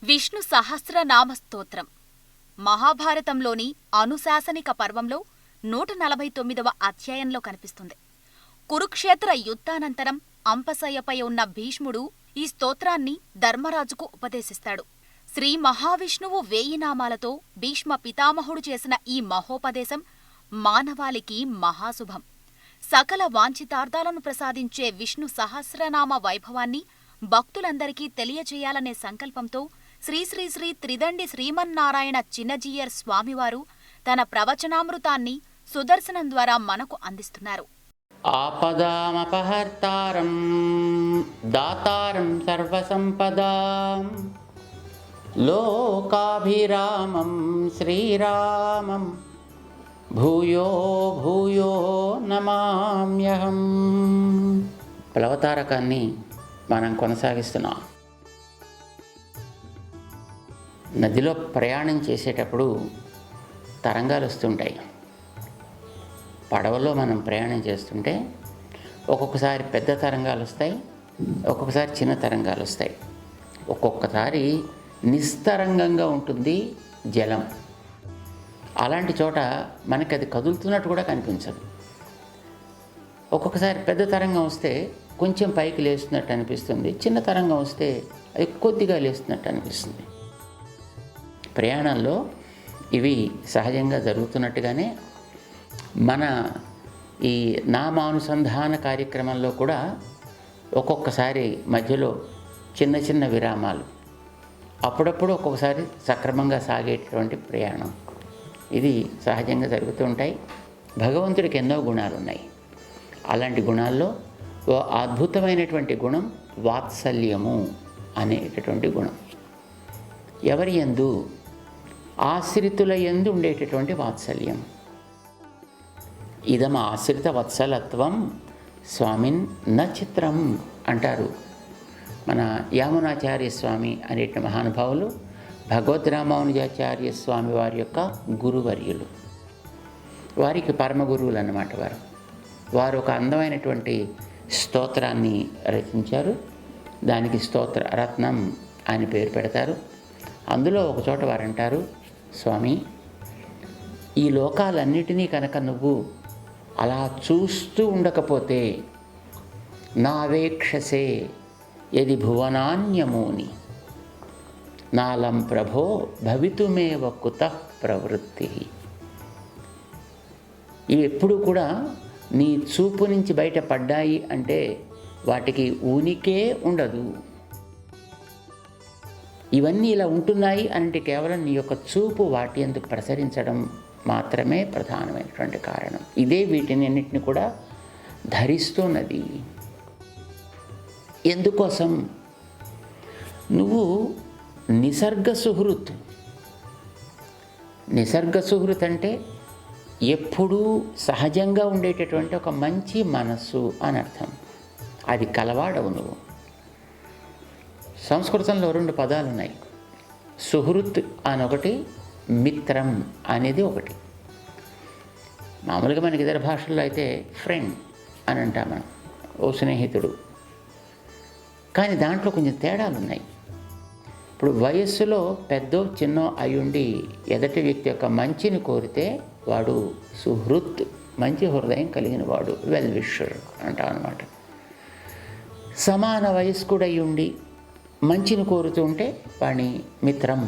విష్ణు సహస్రనామ స్తోత్రం మహాభారతంలోని అనుశాసనిక పర్వంలో 149వ అధ్యాయంలో కనిపిస్తుంది. కురుక్షేత్ర యుద్ధానంతరం అంపశయ్యపై ఉన్న భీష్ముడు ఈ స్తోత్రాన్ని ధర్మరాజుకు ఉపదేశిస్తాడు. శ్రీ మహావిష్ణువు 1000 నామాలతో భీష్మ పితామహుడు చేసిన ఈ మహోపదేశం మానవాళికి మహాశుభం. సకల వాంఛితార్థాలను ప్రసాదించే విష్ణు సహస్రనామ వైభవాన్ని భక్తులందరికీ తెలియచేయాలనే సంకల్పంతో శ్రీ శ్రీ శ్రీ త్రిదండి శ్రీమన్నారాయణ చిన్నజీయర్ స్వామివారు తన ప్రవచనామృతాన్ని సుదర్శనం ద్వారా మనకు అందిస్తున్నారు. ఆపదామపహర్తారం దాతారం సర్వసంపదాం లోకాభిరామం శ్రీరామం భూయో భూయో నమామ్యహం. ప్లవతారకాన్ని మనం కొనసాగిస్తున్నాం. నదిలో ప్రయాణం చేసేటప్పుడు తరంగాలు వస్తుంటాయి. పడవలో మనం ప్రయాణం చేస్తుంటే ఒక్కొక్కసారి పెద్ద తరంగాలు వస్తాయి, ఒక్కొక్కసారి చిన్న తరంగాలు వస్తాయి. ఒక్కొక్కసారి నిస్తరంగంగా ఉంటుంది జలం. అలాంటి చోట మనకి అది కదులుతున్నట్టు కూడా కనిపించదు. ఒక్కొక్కసారి పెద్ద తరంగం వస్తే కొంచెం పైకి లేస్తున్నట్టు అనిపిస్తుంది, చిన్న తరంగం వస్తే అది కొద్దిగా లేస్తున్నట్టు అనిపిస్తుంది. ప్రయాణంలో ఇవి సహజంగా జరుగుతున్నట్టుగానే మన ఈ నామానుసంధాన కార్యక్రమంలో కూడా ఒక్కొక్కసారి మధ్యలో చిన్న చిన్న విరామాలు, అప్పుడప్పుడు ఒక్కొక్కసారి సక్రమంగా సాగేటటువంటి ప్రయాణం, ఇది సహజంగా జరుగుతూ ఉంటాయి. భగవంతుడికి ఎన్నో గుణాలు ఉన్నాయి. అలాంటి గుణాల్లో ఓ అద్భుతమైనటువంటి గుణం వాత్సల్యము అనేటటువంటి గుణం. ఎవరి యందు? ఆశ్రితుల యందు ఉండేటటువంటి వాత్సల్యం. ఇదం ఆశ్రిత వత్సలత్వం స్వామిన్ న చిత్రం అంటారు మన యామునాచార్య స్వామి అనేట మహానుభావులు. భగవద్ రామానుజాచార్య స్వామి వారి యొక్క గురువర్యులు, వారికి పరమ గురువులు అన్నమాట. వారు ఒక అందమైనటువంటి స్తోత్రాన్ని రచించారు. దానికి స్తోత్ర రత్నం అని పేరు పెడతారు. అందులో ఒక చోట వారు అంటారు, స్వామి, ఈ లోకాలన్నిటినీ కనుక నువ్వు అలా చూస్తూ ఉండకపోతే నావేక్షసే యది భువనాన్యమూని నాలం ప్రభో భవితుమేవ కుతః ప్రవృత్తి. ఇవి ఎప్పుడు కూడా నీ చూపు నుంచి బయటపడ్డాయి అంటే వాటికి ఊనికే ఉండదు. ఇవన్నీ ఇలా ఉంటున్నాయి అంటే కేవలం నీ యొక్క చూపు వాటి ఎందుకు ప్రసరించడం మాత్రమే ప్రధానమైనటువంటి కారణం. ఇదే వీటిని అన్నిటిని కూడా ధరిస్తున్నది. ఎందుకోసం? నువ్వు నిసర్గ సుహృత్. నిసర్గ సుహృత్ అంటే ఎప్పుడూ సహజంగా ఉండేటటువంటి ఒక మంచి మనస్సు అని అర్థం. అది కలవాడవు నువ్వు. సంస్కృతంలో 2 పదాలు ఉన్నాయి. సుహృత్ అనొకటి, మిత్రం అనేది ఒకటి. మామూలుగా మనకి ఇతర భాషల్లో అయితే ఫ్రెండ్ అని అంటాం మనం, ఓ స్నేహితుడు. కానీ దాంట్లో కొంచెం తేడాలు ఉన్నాయి. ఇప్పుడు వయస్సులో పెద్దో చిన్నో అయ్యుండి ఎదటి వ్యక్తి యొక్క మంచిని కోరితే వాడు సుహృత్, మంచి హృదయం కలిగిన వాడు, వెల్ విషర్ అంటాం అన్నమాట. సమాన వయస్కుడై ఉండి మంచిని కోరుతూ ఉంటే వాడిని మిత్రం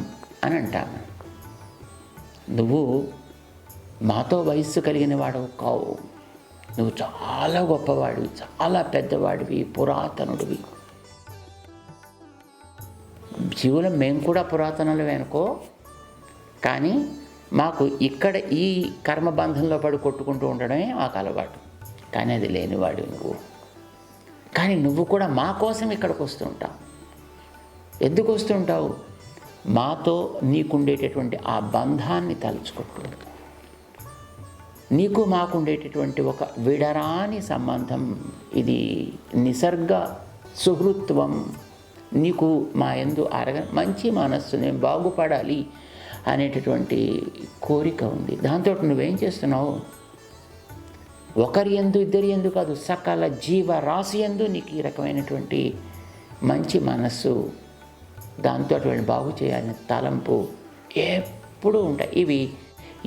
అని అంటాము. నువ్వు మాతో వయస్సు కలిగిన వాడు కావు. నువ్వు చాలా గొప్పవాడివి, చాలా పెద్దవాడివి, పురాతనుడివి. జీవులం మేము కూడా పురాతనులమే అనుకో, కానీ మాకు ఇక్కడ ఈ కర్మబంధంలో పడి కొట్టుకుంటూ ఉండడమే మాకు అలవాటు. కానీ అది లేనివాడు నువ్వు. కానీ నువ్వు కూడా మా కోసం ఇక్కడికి వస్తుంటావు. ఎందుకు వస్తుంటావు? మాతో నీకుండేటటువంటి ఆ బంధాన్ని తలుచుకుంటూ, నీకు మాకుండేటటువంటి ఒక విడరాని సంబంధం. ఇది నిసర్గ సుహృత్వం. నీకు మా యందు మంచి మనస్సు, నేను బాగుపడాలి అనేటటువంటి కోరిక ఉంది. దాంతో నువ్వేం చేస్తున్నావు? ఒకరి యందు ఇద్దరి యందు కాదు, సకల జీవరాశి యందు నీకు ఈ రకమైనటువంటి మంచి మనస్సు దాంతో వీళ్ళని బాగు చేయాలని తలంపు ఎప్పుడూ ఉంటాయి. ఇవి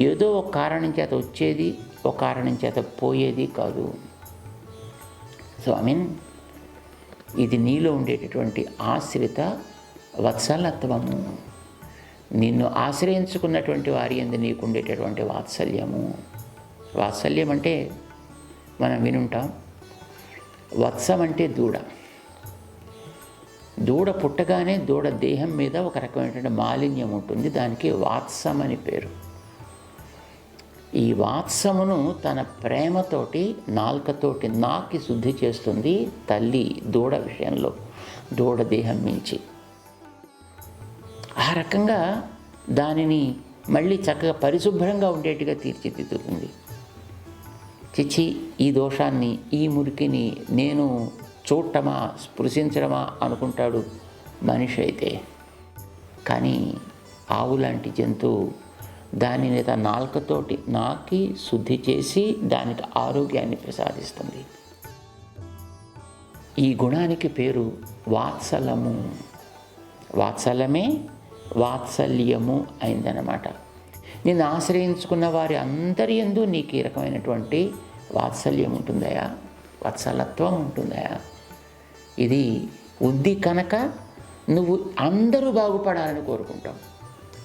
ఏదో ఒక కారణం చేత వచ్చేది, ఒక కారణం చేత పోయేది కాదు. సో ఇది నీలో ఉండేటటువంటి ఆశ్రిత వత్సలత్వము, నిన్ను ఆశ్రయించుకున్నటువంటి వారి యందు నీకు ఉండేటటువంటి వాత్సల్యము. వాత్సల్యం అంటే మనం వినుంటాం. వత్సం అంటే దూడ. దూడ పుట్టగానే దూడ దేహం మీద ఒక రకమైనటువంటి మాలిన్యం ఉంటుంది, దానికి వాత్సం అని పేరు. ఈ వాత్సమును తన ప్రేమతోటి నాలుకతోటి నాకి శుద్ధి చేస్తుంది తల్లి దూడ విషయంలో, దూడ దేహం మించి. ఆ రకంగా దానిని మళ్ళీ చక్కగా పరిశుభ్రంగా ఉండేట్టుగా తీర్చిదిద్దుతుంది. చిచి, ఈ దోషాన్ని, ఈ మురికిని నేను చూడటమా, స్పృశించడమా అనుకుంటాడు మనిషి అయితే. కానీ ఆవు లాంటి జంతువు దానిని తన నాలుకతోటి నాకి శుద్ధి చేసి దానికి ఆరోగ్యాన్ని ప్రసాదిస్తుంది. ఈ గుణానికి పేరు వాత్సలము. వాత్సలమే వాత్సల్యము అయిందన్నమాట. నిన్ను ఆశ్రయించుకున్న వారి అందరి యందు నీకు ఈ రకమైనటువంటి వాత్సల్యం ఉంటుందయా, వత్సలత్వం ఉంటుందయా. ఇది ఉంది కనుక నువ్వు అందరూ బాగుపడాలని కోరుకుంటావు.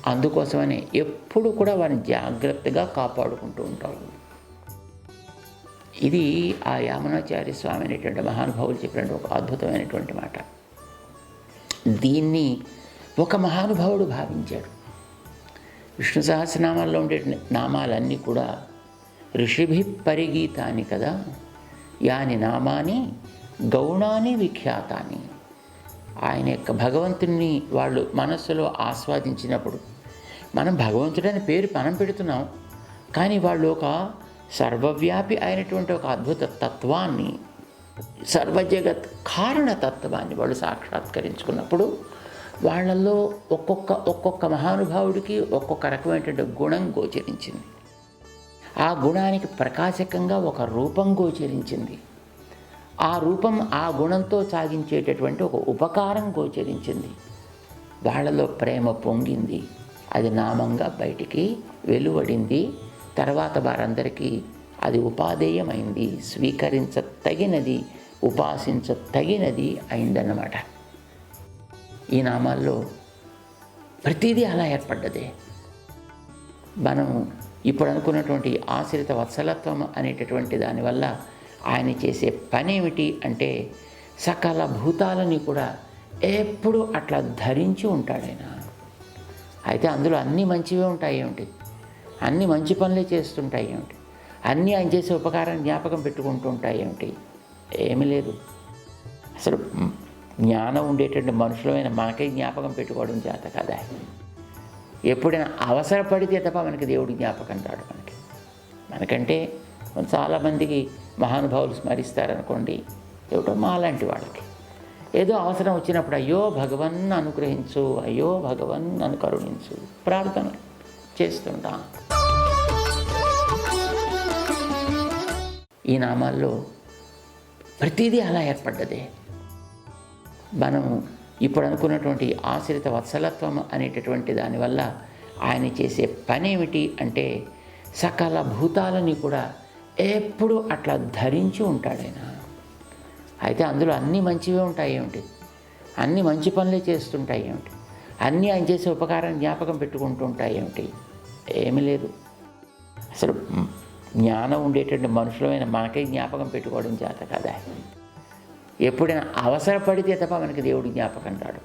అందుకోసమనే ఎప్పుడు కూడా వారిని జాగ్రత్తగా కాపాడుకుంటూ ఉంటావు. ఇది ఆ యామునాచార్య స్వామి అనేటువంటి మహానుభావులు చెప్పినటువంటి ఒక అద్భుతమైనటువంటి మాట. దీన్ని ఒక మహానుభావుడు భావించాడు. విష్ణు సహస్రనామాల్లో ఉండే నామాలన్నీ కూడా ఋషిభి పరిగీతాని కదా, యాని నామాని గౌణాని విఖ్యాతాని. ఆయన యొక్క భగవంతుని వాళ్ళు మనస్సులో ఆస్వాదించినప్పుడు, మనం భగవంతుడని పేరు మనం పెడుతున్నాం, కానీ వాళ్ళు ఒక సర్వవ్యాపి అయినటువంటి ఒక అద్భుత తత్వాన్ని, సర్వజగత్ కారణతత్వాన్ని వాళ్ళు సాక్షాత్కరించుకున్నప్పుడు వాళ్ళల్లో ఒక్కొక్క మహానుభావుడికి ఒక్కొక్క రకమైనటువంటి గుణం గోచరించింది. ఆ గుణానికి ప్రకాశకంగా ఒక రూపం గోచరించింది. ఆ రూపం ఆ గుణంతో సాగించేటటువంటి ఒక ఉపకారం గోచరించింది. వాళ్ళలో ప్రేమ పొంగింది, అది నామంగా బయటికి వెలువడింది. తర్వాత వారందరికీ అది ఉపాదేయమైంది, స్వీకరించతగినది, ఉపాసించతగినది అయిందన్నమాట. ఈ నామాల్లో ప్రతిదీ అలా ఏర్పడ్డదే. మనం ఇప్పుడు అనుకున్నటువంటి ఆశ్రిత వత్సలత్వం అనేటటువంటి దానివల్ల ఆయన చేసే పని ఏమిటి అంటే, సకల భూతాలని కూడా ఎప్పుడూ అట్లా ధరించి ఉంటాడు ఆయన. అయితే అందులో అన్నీ మంచివే ఉంటాయి ఏమిటి, అన్నీ మంచి పనులే చేస్తుంటాయి ఏమిటి, అన్నీ ఆయన చేసే ఉపకారం జ్ఞాపకం పెట్టుకుంటూ ఉంటాయి ఏమిటి, ఏమీ లేదు. అసలు జ్ఞానం ఉండేటువంటి మనుషులమైన మనకే జ్ఞాపకం పెట్టుకోవడం చేత కదా. ఎప్పుడైనా అవసరపడితే తప్ప మనకి దేవుడు జ్ఞాపకం రాడు. మనకంటే చాలామందికి మహానుభావులు స్మరిస్తారనుకోండి, ఏమిటో మాలాంటి వాళ్ళకి ఏదో అవసరం వచ్చినప్పుడు అయ్యో భగవన్ అనుగ్రహించు, అయ్యో భగవన్ నన్ను కరుణించు ప్రార్థన చేస్తుంటాం. ఈ నామాల్లో ప్రతిదీ అలా ఏర్పడ్డదే. మనం ఇప్పుడు అనుకున్నటువంటి ఆశ్రిత వత్సలత్వం అనేటటువంటి దానివల్ల ఆయన చేసే పని ఏమిటి అంటే, సకల భూతాలని కూడా ఎప్పుడూ అట్లా ధరించి ఉంటాడు ఆయన. అయితే అందులో అన్నీ మంచివే ఉంటాయి ఏమిటి, అన్నీ మంచి పనులే చేస్తుంటాయి ఏమిటి, అన్నీ ఆయన చేసే ఉపకారం జ్ఞాపకం పెట్టుకుంటూ ఉంటాయి ఏమిటి, ఏమీ లేదు. అసలు జ్ఞానం ఉండేటువంటి మనుషులమైన మనకే జ్ఞాపకం పెట్టుకోవడం చేత కదా. ఎప్పుడైనా అవసరపడితే తప్ప మనకి దేవుడు జ్ఞాపకం రాడు.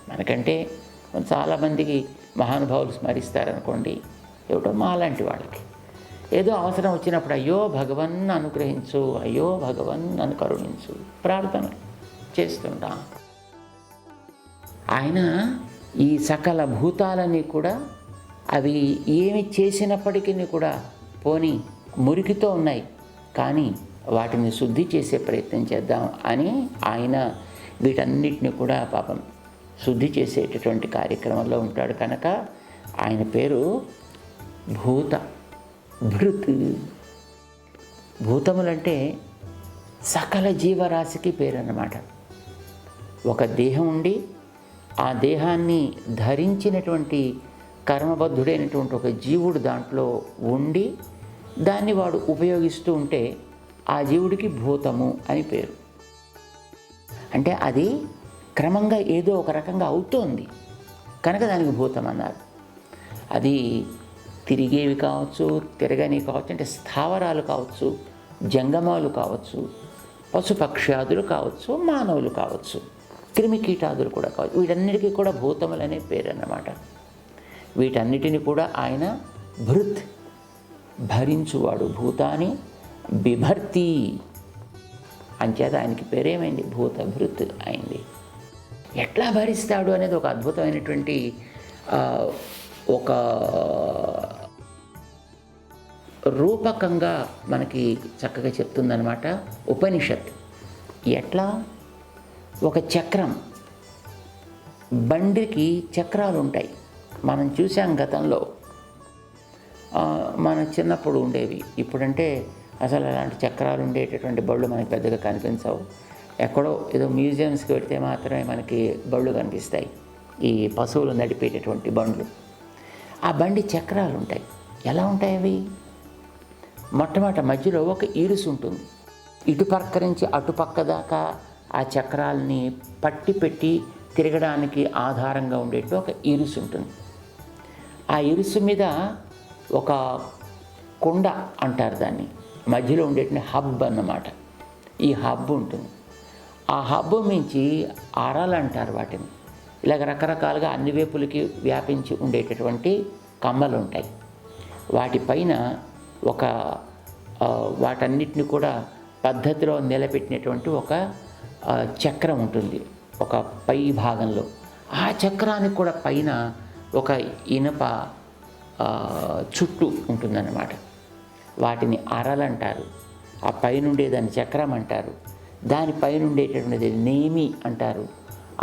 మనకంటే చాలామందికి మహానుభావులు స్మరిస్తారనుకోండి, ఏమిటో మాలాంటి వాళ్ళకి ఏదో అవసరం వచ్చినప్పుడు అయ్యో భగవన్ అనుగ్రహించు, అయ్యో భగవన్ నన్ను కరుణించు ప్రార్థన చేస్తుంటాం. ఆయన ఈ సకల భూతాలని కూడా అవి ఏమి చేసినప్పటికీ కూడా పోని మురికితో ఉన్నాయి, కానీ వాటిని శుద్ధి చేసే ప్రయత్నం చేద్దాం అని ఆయన వీటన్నిటిని కూడా పాపం శుద్ధి చేసేటటువంటి కార్యక్రమంలో ఉంటాడు. కనుక ఆయన పేరు భృత్. భూతములంటే సకల జీవరాశికి పేరు అన్నమాట. ఒక దేహం ఉండి ఆ దేహాన్ని ధరించినటువంటి కర్మబద్ధుడైనటువంటి ఒక జీవుడు దాంట్లో ఉండి దాన్ని వాడు ఉపయోగిస్తూ ఉంటే ఆ జీవుడికి భూతము అని పేరు. అంటే అది క్రమంగా ఏదో ఒక రకంగా అవుతోంది కనుక దానికి భూతం అన్నారు. అది తిరిగేవి కావచ్చు, తిరగని కావచ్చు, అంటే స్థావరాలు కావచ్చు, జంగమాలు కావచ్చు, పశుపక్ష్యాదులు కావచ్చు, మానవులు కావచ్చు, క్రిమికీటాదులు కూడా కావచ్చు. వీటన్నిటికీ కూడా భూతములు అనే పేరు అన్నమాట. వీటన్నిటిని కూడా ఆయన భృత్ భరించువాడు, భూతాన్ని బిభర్తి అంచేత ఆయనకి పేరేమైంది, భూతభృత్ అయింది. ఎట్లా భరిస్తాడు అనేది ఒక అద్భుతమైనటువంటి ఒక రూపకంగా మనకి చక్కగా చెప్తుందన్నమాట ఉపనిషత్. ఎట్లా, ఒక చక్రం, బండికి చక్రాలు ఉంటాయి. మనం చూసాం గతంలో, మన చిన్నప్పుడు ఉండేవి. ఇప్పుడంటే అసలు అలాంటి చక్రాలు ఉండేటటువంటి బళ్ళు మనకి పెద్దగా కనిపించవు. ఎక్కడో ఏదో మ్యూజియంస్కి వెళితే మాత్రమే మనకి బళ్ళు కనిపిస్తాయి, ఈ పశువులు నడిపేటటువంటి బండ్లు. ఆ బండి చక్రాలు ఉంటాయి. ఎలా ఉంటాయి అవి? మొట్టమొదట మధ్యలో ఒక ఈరుసు ఉంటుంది. ఇటుపక్క నుంచి అటుపక్క దాకా ఆ చక్రాలని పట్టి పెట్టి తిరగడానికి ఆధారంగా ఉండేట్టు ఒక ఇరుసు ఉంటుంది. ఆ ఇరుసు మీద ఒక కుండ అంటారు దాన్ని, మధ్యలో ఉండేటువంటి హబ్ అన్నమాట. ఈ హబ్ ఉంటుంది. ఆ హబ్ మించి అరలు అంటారు వాటిని. ఇలాగ రకరకాలుగా అన్ని వైపులకి వ్యాపించి ఉండేటటువంటి కమ్మలు ఉంటాయి. వాటిపైన ఒక వాటన్నిటిని కూడా పద్ధతిలో నిలబెట్టినటువంటి ఒక చక్రం ఉంటుంది ఒక పై భాగంలో. ఆ చక్రానికి కూడా పైన ఒక ఇనుప చుట్టు ఉంటుందన్నమాట. వాటిని అరలు అంటారు. ఆ పైన ఉండేదాన్ని చక్రం అంటారు. దానిపైన ఉండేటటువంటిది నేమి అంటారు.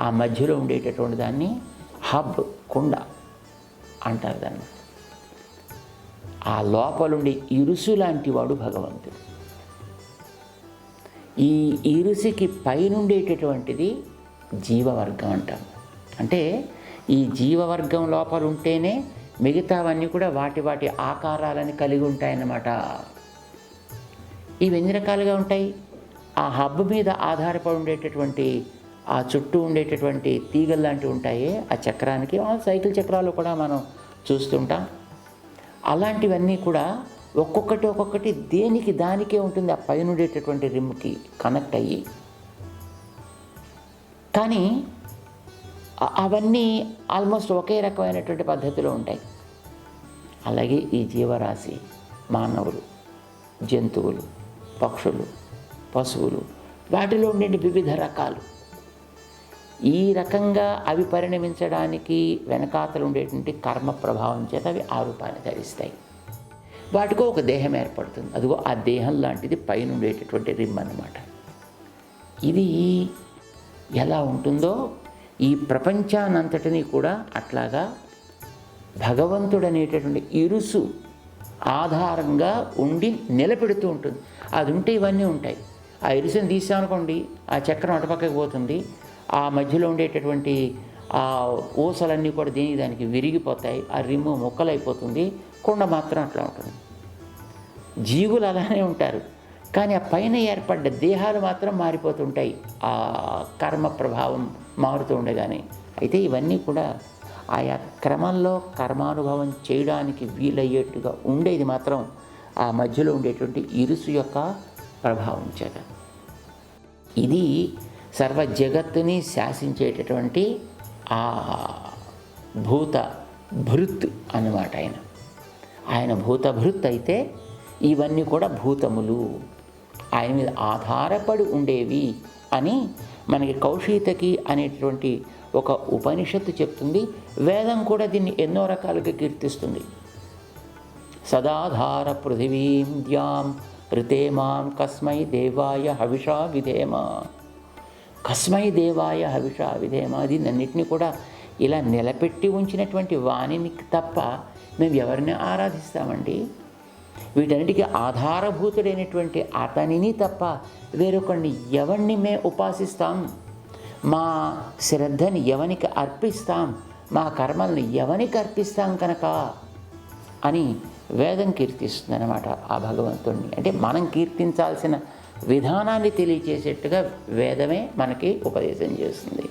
ఆ మధ్యలో ఉండేటటువంటి దాన్ని హబ్, కుండ అంటారు దాన్ని. ఆ లోపలుండే ఇరుసు లాంటి వాడు భగవంతుడు. ఈ ఇరుసుకి పైనుండేటటువంటిది జీవవర్గం అంటాం. అంటే ఈ జీవవర్గం లోపల ఉంటేనే మిగతావన్నీ కూడా వాటి వాటి ఆకారాలని కలిగి ఉంటాయన్నమాట. ఇవి ఎన్ని రకాలుగా ఉంటాయి? ఆ హబ్ మీద ఆధారపడి ఉండేటటువంటి ఆ చుట్టూ ఉండేటటువంటి తీగలు లాంటివి ఉంటాయి ఆ చక్రానికి. సైకిల్ చక్రాలు కూడా మనం చూస్తుంటాం. అలాంటివన్నీ కూడా ఒక్కొక్కటి దేనికి దానికే ఉంటుంది, ఆ పైన ఉండేటటువంటి రిమ్కి కనెక్ట్ అయ్యి. కానీ అవన్నీ ఆల్మోస్ట్ ఒకే రకమైనటువంటి పద్ధతిలో ఉంటాయి. అలాగే ఈ జీవరాశి, మానవులు, జంతువులు, పక్షులు, పశువులు, వాటిలో ఉండే వివిధ రకాలు, ఈ రకంగా అవి పరిణమించడానికి వెనకాతలు ఉండేటువంటి కర్మ ప్రభావం చేత అవి ఆ రూపాన్ని ధరిస్తాయి. వాటికో ఒక దేహం ఏర్పడుతుంది. అదిగో ఆ దేహం లాంటిది పైన ఉండేటటువంటి రిమ్ అన్నమాట. ఇది ఎలా ఉంటుందో ఈ ప్రపంచానంతటినీ కూడా అట్లాగా భగవంతుడనేటటువంటి ఇరుసు ఆధారంగా ఉండి నిలబెడుతూ ఉంటుంది. అది ఉంటే ఇవన్నీ ఉంటాయి. ఆ ఇరుసుని తీసామనుకోండి, ఆ చక్రం అటుపక్కకి పోతుంది. ఆ మధ్యలో ఉండేటటువంటి ఆ ఊసలన్నీ కూడా దానికి విరిగిపోతాయి. ఆ రిమ్ము ముక్కలైపోతుంది. కుండ మాత్రం అట్లా ఉంటుంది. జీవులు అలానే ఉంటారు. కానీ ఆ పైన ఏర్పడ్డ దేహాలు మాత్రం మారిపోతుంటాయి ఆ కర్మ ప్రభావం మారుతూ ఉండగానే. అయితే ఇవన్నీ కూడా ఆయా క్రమంలో కర్మానుభవం చేయడానికి వీలయ్యేట్టుగా ఉండేది మాత్రం ఆ మధ్యలో ఉండేటువంటి ఇరుసు యొక్క ప్రభావం చేత. ఇది సర్వ జగత్తుని శాసించేటటువంటి ఆ భూత భృత్ అన్నమాట. ఆయన భూతభృత్ అయితే ఇవన్నీ కూడా భూతములు ఆయన మీద ఆధారపడి ఉండేవి అని మనకి కౌశీతకి అనేటువంటి ఒక ఉపనిషత్తు చెప్తుంది. వేదం కూడా దీన్ని ఎన్నో రకాలుగా కీర్తిస్తుంది. సదాధార పృథివీం ద్యాం ఋతేమాం కస్మై దేవాయ హవిషా విధేమ. కస్మై దేవాయ హవిషా విధేమ. దీన్నన్నిటినీ కూడా ఇలా నిలబెట్టి ఉంచినటువంటి వాణిని తప్ప మేము ఎవరిని ఆరాధిస్తామండి? వీటన్నిటికీ ఆధారభూతుడైనటువంటి అతనిని తప్ప వేరొకరిని ఎవరిని మేము ఉపాసిస్తాం? మా శ్రద్ధని ఎవనికి అర్పిస్తాం, మా కర్మల్ని ఎవనికి అర్పిస్తాం కనుక అని వేదం కీర్తిస్తుంది అన్నమాట ఆ భగవంతుణ్ణి. అంటే మనం కీర్తించాల్సిన విధానాన్ని తెలియచేసేట్టుగా వేదమే మనకి ఉపదేశం చేస్తుంది.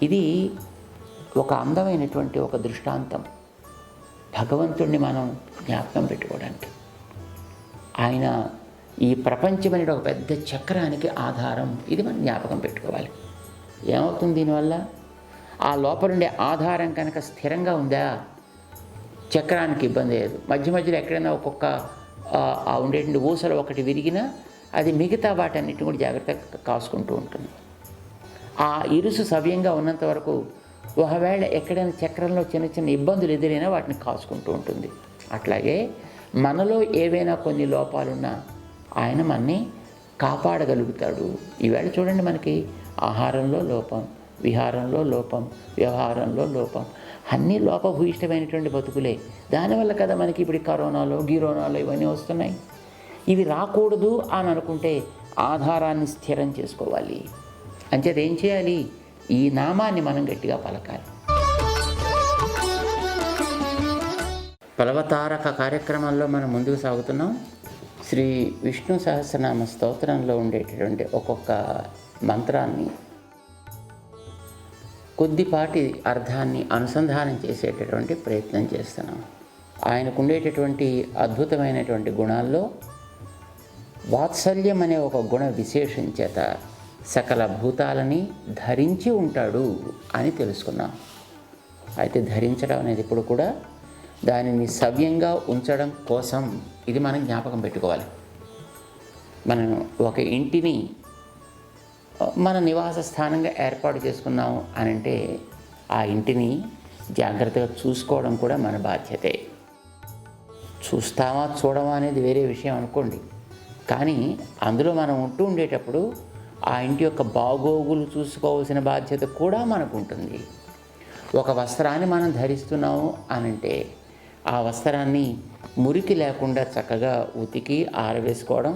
ఇది ఒక అందమైనటువంటి ఒక దృష్టాంతం భగవంతుణ్ణి మనం జ్ఞాపకం పెట్టుకోవడానికి. ఆయన ఈ ప్రపంచం అనే ఒక పెద్ద చక్రానికి ఆధారం. ఇది మనం జ్ఞాపకం పెట్టుకోవాలి. ఏమవుతుంది దీనివల్ల? ఆ లోపలుండే ఆధారం కనుక స్థిరంగా ఉందా, చక్రానికి ఇబ్బంది లేదు. మధ్య మధ్యలో ఎక్కడైనా ఒక్కొక్క ఆ ఉండేటువంటి ఊసలు ఒకటి విరిగినా అది మిగతా వాటన్నిటిని కూడా జాగ్రత్తగా కాసుకుంటూ ఉంటుంది. ఆ ఇరుసు సవ్యంగా ఉన్నంత వరకు ఒకవేళ ఎక్కడైనా చక్రంలో చిన్న చిన్న ఇబ్బందులు ఎదురైనా వాటిని కాసుకుంటూ ఉంటుంది. అట్లాగే మనలో ఏవైనా కొన్ని లోపాలున్నా ఆయన మనని కాపాడగలుగుతాడు. ఈవేళ చూడండి, మనకి ఆహారంలో లోపం, విహారంలో లోపం, వ్యవహారంలో లోపం, అన్నీ లోపభూయిష్టమైనటువంటి బతుకులే. దానివల్ల కదా మనకి ఇప్పుడు కరోనాలో గిరోనాలో ఇవన్నీ వస్తున్నాయి. ఇవి రాకూడదు అని అనుకుంటే ఆధారాన్ని స్థిరం చేసుకోవాలి. అంచేత ఏం చేయాలి? ఈ నామాన్ని మనం గట్టిగా పలకాలి. పలవతారక కార్యక్రమంలో మనం ముందుకు సాగుతున్నాం. శ్రీ విష్ణు సహస్రనామ స్తోత్రంలో ఉండేటటువంటి ఒక్కొక్క మంత్రాన్ని కొద్దిపాటి అర్థాన్ని అనుసంధానం చేసేటటువంటి ప్రయత్నం చేస్తున్నాం. ఆయనకు ఉండేటటువంటి అద్భుతమైనటువంటి గుణాల్లో వాత్సల్యం అనే ఒక గుణ విశేషం చేత సకల భూతాలని ధరించి ఉంటాడు అని తెలుసుకున్నాం. అయితే ధరించడం అనేది ఇప్పుడు కూడా దానిని సవ్యంగా ఉంచడం కోసం ఇది మనం జ్ఞాపకం పెట్టుకోవాలి. మనం ఒక ఇంటిని మన నివాస స్థానంగా ఏర్పాటు చేసుకున్నాము అని అంటే ఆ ఇంటిని జాగ్రత్తగా చూసుకోవడం కూడా మన బాధ్యతే. చూస్తామా చూడమా అనేది వేరే విషయం అనుకోండి, కానీ అందులో మనం ఉంటూ ఉండేటప్పుడు ఆ ఇంటి యొక్క బాగోగులు చూసుకోవాల్సిన బాధ్యత కూడా మనకు ఉంటుంది. ఒక వస్త్రాన్ని మనం ధరిస్తున్నాము అనంటే ఆ వస్త్రాన్ని మురికి లేకుండా చక్కగా ఉతికి ఆరవేసుకోవడం,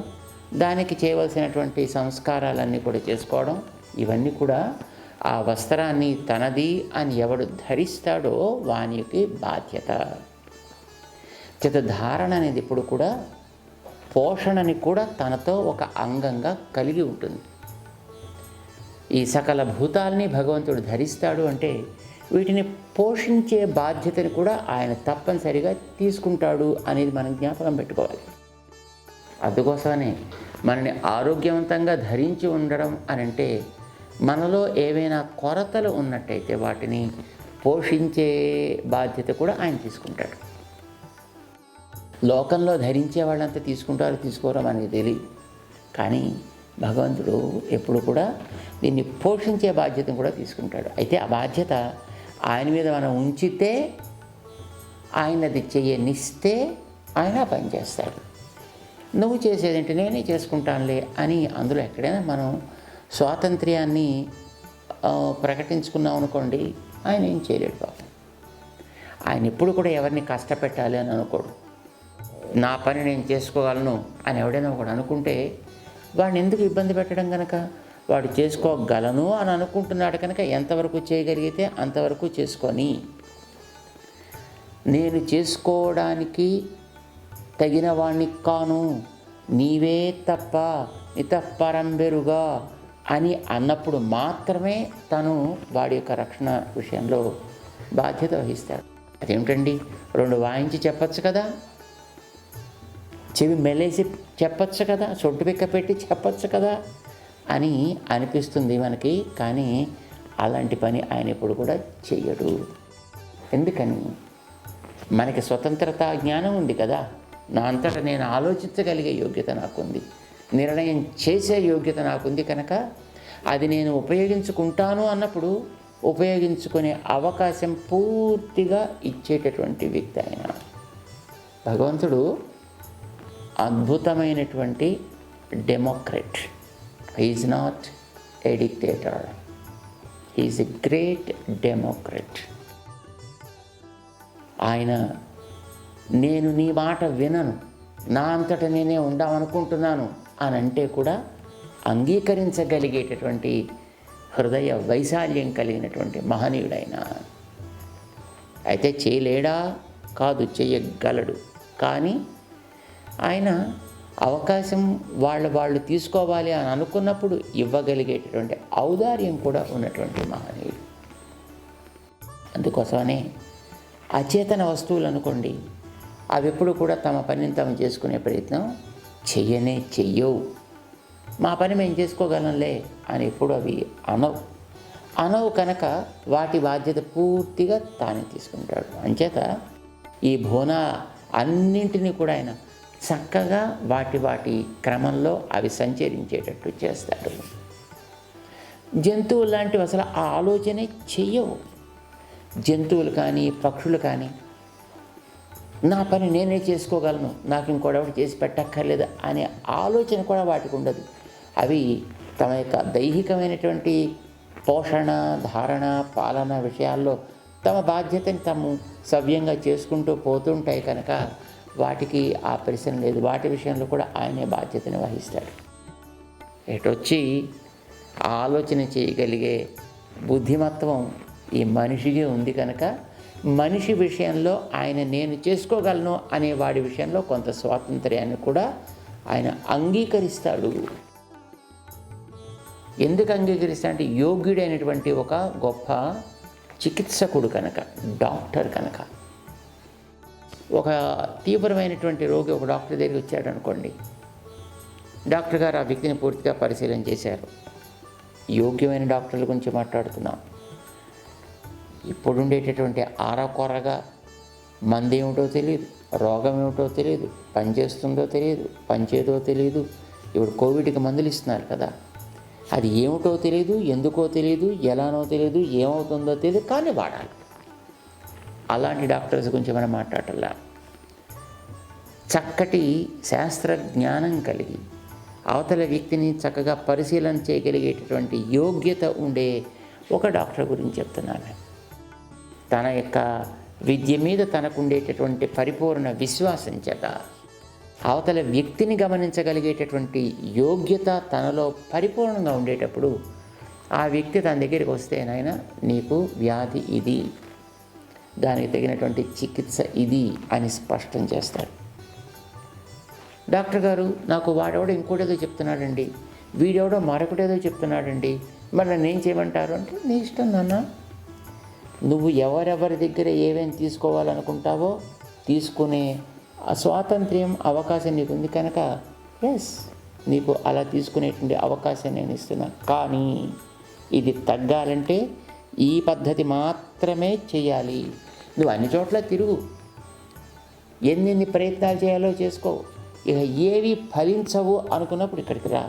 దానికి చేయవలసినటువంటి సంస్కారాలన్నీ కూడా చేసుకోవడం, ఇవన్నీ కూడా ఆ వస్త్రాన్ని తనది అని ఎవడు ధరిస్తాడో వానికి బాధ్యత. చేత ధారణ అనేది ఇప్పుడు కూడా పోషణని కూడా తనతో ఒక అంగంగా కలిగి ఉంటుంది. ఈ సకల భూతాల్ని భగవంతుడు ధరిస్తాడు అంటే వీటిని పోషించే బాధ్యతని కూడా ఆయన తప్పనిసరిగా తీసుకుంటాడు అనేది మనం జ్ఞాపకం పెట్టుకోవాలి. అందుకోసమనే మనని ఆరోగ్యవంతంగా ధరించి ఉండడం అనంటే మనలో ఏవైనా కొరతలు ఉన్నట్టయితే వాటిని పోషించే బాధ్యత కూడా ఆయన తీసుకుంటాడు. లోకంలో ధరించే వాళ్ళంతా తీసుకుంటారో తీసుకోరో మనకి తెలియదు, కానీ భగవంతుడు ఎప్పుడు కూడా దీన్ని పోషించే బాధ్యతను కూడా తీసుకుంటాడు. అయితే ఆ బాధ్యత ఆయన మీద మనం ఉంచితే, ఆయన అది చెయ్యనిస్తే ఆయన పనిచేస్తాడు. నువ్వు చేసేదేంటి, నేనే చేసుకుంటానులే అని అందులో ఎక్కడైనా మనం స్వాతంత్ర్యాన్ని ప్రకటించుకున్నాం అనుకోండి, ఆయన ఏం చేయలేడు పాపం. ఆయన ఎప్పుడు కూడా ఎవరిని కష్టపెట్టాలి అని అనుకోడు. నా పని నేను చేసుకోగలను అని ఎవడైనా ఒకడు అనుకుంటే వాడిని ఎందుకు ఇబ్బంది పెట్టడం కనుక? వాడు చేసుకోగలను అని అనుకుంటున్నాడు కనుక ఎంతవరకు చేయగలిగితే అంతవరకు చేసుకొని, నేను చేసుకోవడానికి తగిన వాణ్ణి కాను, నీవే తప్ప ఇతపరంబెరుగా అని అన్నప్పుడు మాత్రమే తను వాడి యొక్క రక్షణ విషయంలో బాధ్యత వహిస్తాడు. అదేమిటండి, 2 వాయించి చెప్పచ్చు కదా, చెవి మెలేసి చెప్పచ్చు కదా, సొట్టు పిక్క పెట్టి చెప్పచ్చు కదా అని అనిపిస్తుంది మనకి. కానీ అలాంటి పని ఆయన ఎప్పుడు కూడా చెయ్యడు. ఎందుకని? మనకి స్వతంత్రత జ్ఞానం ఉంది కదా, నా అంతటా నేను ఆలోచించగలిగే యోగ్యత నాకుంది, నిర్ణయం చేసే యోగ్యత నాకుంది కనుక అది నేను ఉపయోగించుకుంటాను అన్నప్పుడు ఉపయోగించుకునే అవకాశం పూర్తిగా ఇచ్చేటటువంటి వ్యక్తి ఆయన. భగవంతుడు అద్భుతమైనటువంటి democrat. He is not a dictator, he is a great democrat. ఆయన నేను నీ మాట వినను, నా అంతటా నేనే ఉందామనుకుంటున్నాను అని అంటే కూడా అంగీకరించగలిగేటటువంటి హృదయ వైశాల్యం కలిగినటువంటి మహనీయుడైన. అయితే చేయలేడా? కాదు, చేయగలడు. కానీ ఆయన అవకాశం వాళ్ళు తీసుకోవాలి అని అనుకున్నప్పుడు ఇవ్వగలిగేటటువంటి ఔదార్యం కూడా ఉన్నటువంటి మహనీయుడు. అందుకోసమనే అచేతన వస్తువులు అనుకోండి, అవి ఎప్పుడు కూడా తమ పనిని తాము చేసుకునే ప్రయత్నం చెయ్యవు. మా పని మేము చేసుకోగలంలే అని ఎప్పుడు అవి అనవు కనుక వాటి బాధ్యత పూర్తిగా తానే తీసుకుంటాడు. అంచేత ఈ బోన అన్నింటినీ కూడా ఆయన చక్కగా వాటి క్రమంలో అవి సంచరించేటట్టు చేస్తాడు. జంతువులు లాంటివి అసలు ఆ ఆలోచనే చెయ్యవు. జంతువులు కానీ పక్షులు కానీ నా పని నేనే చేసుకోగలను, నాకు ఇంకోడెవడు చేసి పెట్టక్కర్లేదు అనే ఆలోచన కూడా వాటికి ఉండదు. అవి తమ యొక్క దైహికమైనటువంటి పోషణ, ధారణ, పాలన విషయాల్లో తమ బాధ్యతని తాము సవ్యంగా చేసుకుంటూ పోతుంటాయి కనుక వాటికి ఆ ప్రశ్న లేదు. వాటి విషయంలో కూడా ఆయనే బాధ్యతని వహిస్తాడు. ఎటొచ్చి ఆలోచన చేయగలిగే బుద్ధిమత్వం ఈ మనిషికి ఉంది కనుక మనిషి విషయంలో ఆయన నేను చేసుకోగలను అనే వాడి విషయంలో కొంత స్వాతంత్ర్యాన్ని కూడా ఆయన అంగీకరిస్తాడు. ఎందుకు అంగీకరిస్తాడంటే యోగ్యుడైనటువంటి ఒక గొప్ప చికిత్సకుడు కనుక, డాక్టర్ కనుక. ఒక తీవ్రమైనటువంటి రోగి ఒక డాక్టర్ దగ్గరికి వచ్చాడు అనుకోండి. డాక్టర్ గారు ఆ వ్యక్తిని పూర్తిగా పరిశీలన చేశారు. యోగ్యమైన డాక్టర్ల గురించి మాట్లాడుతున్నాం. ఇప్పుడుండేటటువంటి ఆరకొరగా మంది ఏమిటో తెలియదు, రోగం ఏమిటో తెలియదు, పనిచేస్తుందో తెలియదు, పనిచేదో తెలియదు. ఇప్పుడు కోవిడ్కి మందులు ఇస్తున్నారు కదా, అది ఏమిటో తెలియదు, ఎందుకో తెలియదు, ఎలానో తెలియదు, ఏమవుతుందో తెలియదు, కానీ వాడాలి. అలాంటి డాక్టర్స్ గురించి మనం మాట్లాడాలా. చక్కటి శాస్త్ర జ్ఞానం కలిగి అవతల వ్యక్తిని చక్కగా పరిశీలన చేయగలిగేటటువంటి యోగ్యత ఉండే ఒక డాక్టర్ గురించి చెప్తున్నాను. తన యొక్క విద్య మీద తనకుండేటటువంటి పరిపూర్ణ విశ్వాసం చేత అవతల వ్యక్తిని గమనించగలిగేటటువంటి యోగ్యత తనలో పరిపూర్ణంగా ఉండేటప్పుడు ఆ వ్యక్తి తన దగ్గరికి వస్తే నాయనా నీకు వ్యాధి ఇది, దానికి తగినటువంటి చికిత్స ఇది అని స్పష్టం చేస్తాడు. డాక్టర్ గారు నాకు వాడెవడో ఇంకోటేదో చెప్తున్నాడండి, వీడెవడో మరొకటేదో చెప్తున్నాడండి, మరి నన్ను ఏం చేయమంటారు అంటే నీ ఇష్టం నాన్న. నువ్వు ఎవరెవరి దగ్గర ఏమేమి తీసుకోవాలనుకుంటావో తీసుకునే స్వాతంత్ర్యం, అవకాశం నీకు ఉంది కనుక ఎస్, నీకు అలా తీసుకునేటువంటి అవకాశం నేను ఇస్తున్నాను. కానీ ఇది తగ్గాలంటే ఈ పద్ధతి మాత్రమే చేయాలి. నువ్వు అన్ని చోట్ల తిరుగు, ఎన్ని ప్రయత్నాలు చేయాలో చేసుకో, ఇక ఏవి ఫలించవు అనుకున్నప్పుడు ఇక్కడికి రా,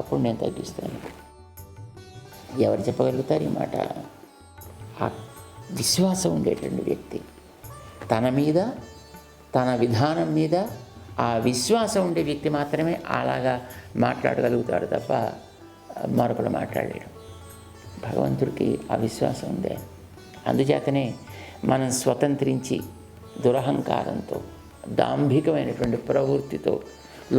అప్పుడు నేను తగ్గిస్తాను. ఎవరు చెప్పగలుగుతారు ఈ మాట? ఆ విశ్వాసం ఉండేటువంటి వ్యక్తి, తన మీద, తన విధానం మీద ఆ విశ్వాసం ఉండే వ్యక్తి మాత్రమే అలాగా మాట్లాడగలుగుతాడు తప్ప మరొకడు మాట్లాడలేడు. భగవంతుడికి ఆ విశ్వాసం ఉందే. అందుచేతనే మనం స్వతంత్రించి దురహంకారంతో, దాంభికమైనటువంటి ప్రవృత్తితో,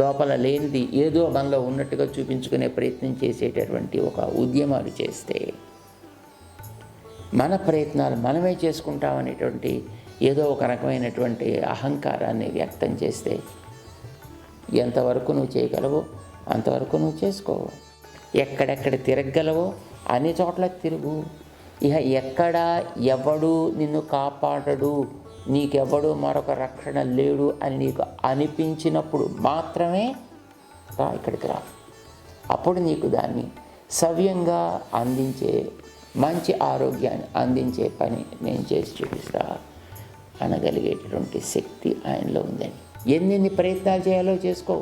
లోపల లేనిది ఏదో మనలో ఉన్నట్టుగా చూపించుకునే ప్రయత్నం చేసేటటువంటి ఒక ఉద్యమాలు చేస్తే, మన ప్రయత్నాలు మనమే చేసుకుంటామనేటువంటి ఏదో ఒక రకమైనటువంటి అహంకారాన్ని వ్యక్తం చేస్తే ఎంతవరకు నువ్వు చేయగలవో అంతవరకు నువ్వు చేసుకో. ఎక్కడెక్కడ తిరగగలవో అన్ని చోట్ల తిరుగు. ఇక ఎక్కడ ఎవడు నిన్ను కాపాడడు, నీకెవడు మరొక రక్షణ లేడు అని నీకు అనిపించినప్పుడు మాత్రమే రా, ఇక్కడికి రా. అప్పుడు నీకు దాన్ని సవ్యంగా అందించే, మంచి ఆరోగ్యాన్ని అందించే పని నేను చేసి చూపిస్తా అనగలిగేటటువంటి శక్తి ఆయనలో ఉందని. ఎన్ని ప్రయత్నాలు చేయాలో చేసుకో,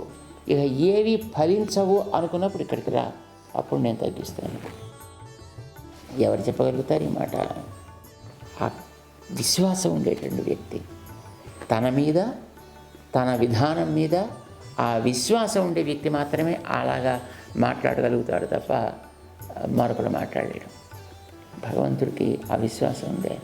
ఇక ఏవి ఫలించవు అనుకున్నప్పుడు ఇక్కడికి రా, అప్పుడు నేను తగ్గిస్తాను. ఎవరు చెప్పగలుగుతారు ఈ మాట? ఆ విశ్వాసం ఉండేటువంటి వ్యక్తి, తన మీద, తన విధానం మీద ఆ విశ్వాసం ఉండే వ్యక్తి మాత్రమే అలాగా మాట్లాడగలుగుతాడు తప్ప మరొకడు మాట్లాడలేడు. భగవంతుడికి ఆ విశ్వాసం ఉందే.